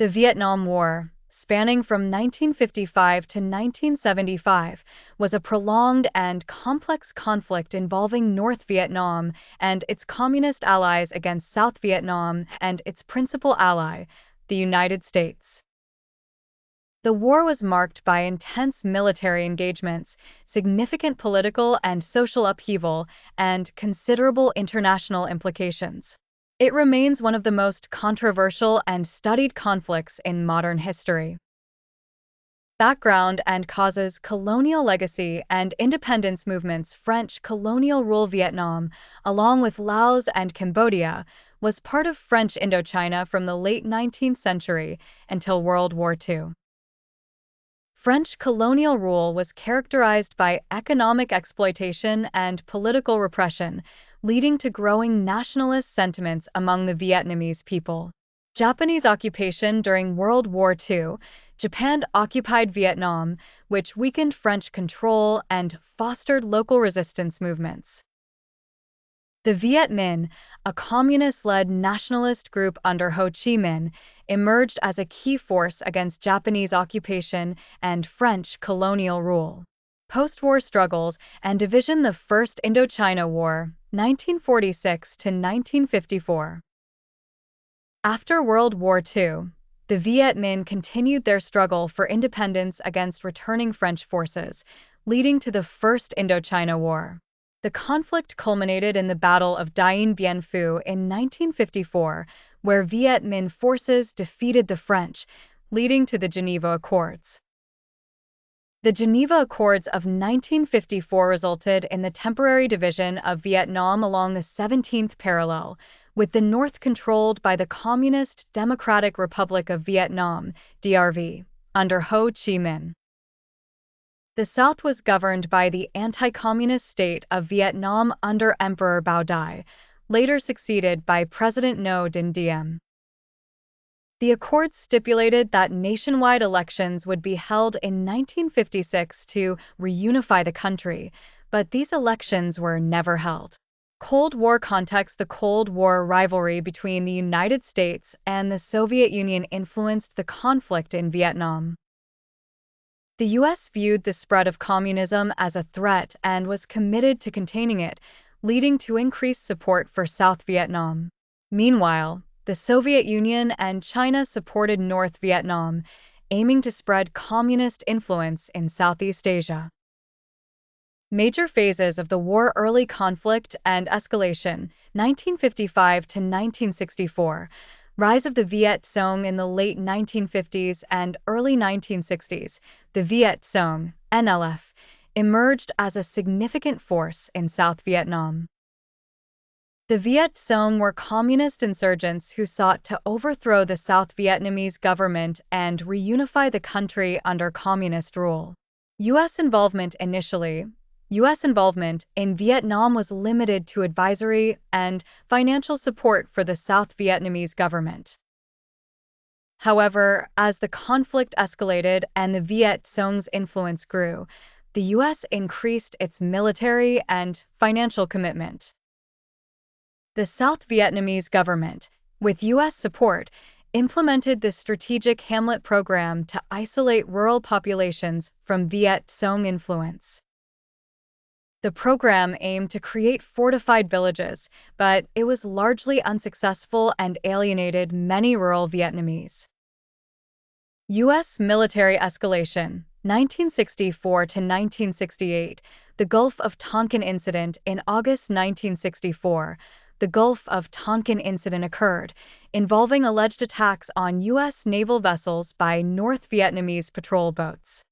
The Vietnam War, spanning from 1955 to 1975, was a prolonged and complex conflict involving North Vietnam and its communist allies against South Vietnam and its principal ally, the United States. The war was marked by intense military engagements, significant political and social upheaval, and considerable international implications. It remains one of the most controversial and studied conflicts in modern history. Background and causes: colonial legacy and independence movements. French colonial rule. Vietnam, along with Laos and Cambodia, was part of French Indochina from the late 19th century until World War II. French colonial rule was characterized by economic exploitation and political repression, leading to growing nationalist sentiments among the Vietnamese people. Japanese occupation. During World War II, Japan occupied Vietnam, which weakened French control and fostered local resistance movements. The Viet Minh, a communist-led nationalist group under Ho Chi Minh, emerged as a key force against Japanese occupation and French colonial rule. Post-war struggles and division. The First Indochina War, 1946 to 1954. After World War II, the Viet Minh continued their struggle for independence against returning French forces, leading to the First Indochina War. The conflict culminated in the Battle of Dien Bien Phu in 1954, where Viet Minh forces defeated the French, leading to the Geneva Accords. The Geneva Accords of 1954 resulted in the temporary division of Vietnam along the 17th parallel, with the north controlled by the Communist Democratic Republic of Vietnam, DRV, under Ho Chi Minh. The south was governed by the anti-communist state of Vietnam under Emperor Bao Dai, later succeeded by President Ngo Dinh Diem. The accords stipulated that nationwide elections would be held in 1956 to reunify the country, but these elections were never held. Cold War context. The Cold War rivalry between the United States and the Soviet Union influenced the conflict in Vietnam. The U.S. viewed the spread of communism as a threat and was committed to containing it, leading to increased support for South Vietnam. Meanwhile, the Soviet Union and China supported North Vietnam, aiming to spread communist influence in Southeast Asia. Major phases of the war: early conflict and escalation, 1955 to 1964. Rise of the Viet Cong in the late 1950s and early 1960s. The Viet Cong, NLF, emerged as a significant force in South Vietnam. The Viet Cong were communist insurgents who sought to overthrow the South Vietnamese government and reunify the country under communist rule. U.S. involvement. Initially, U.S. involvement in Vietnam was limited to advisory and financial support for the South Vietnamese government. However, as the conflict escalated and the Viet Cong's influence grew, the U.S. increased its military and financial commitment. The South Vietnamese government, with U.S. support, implemented the Strategic Hamlet Program to isolate rural populations from Viet Cong influence. The program aimed to create fortified villages, but it was largely unsuccessful and alienated many rural Vietnamese. U.S. military escalation, 1964 to 1968. The Gulf of Tonkin Incident. In August 1964, the Gulf of Tonkin Incident occurred, involving alleged attacks on U.S. naval vessels by North Vietnamese patrol boats.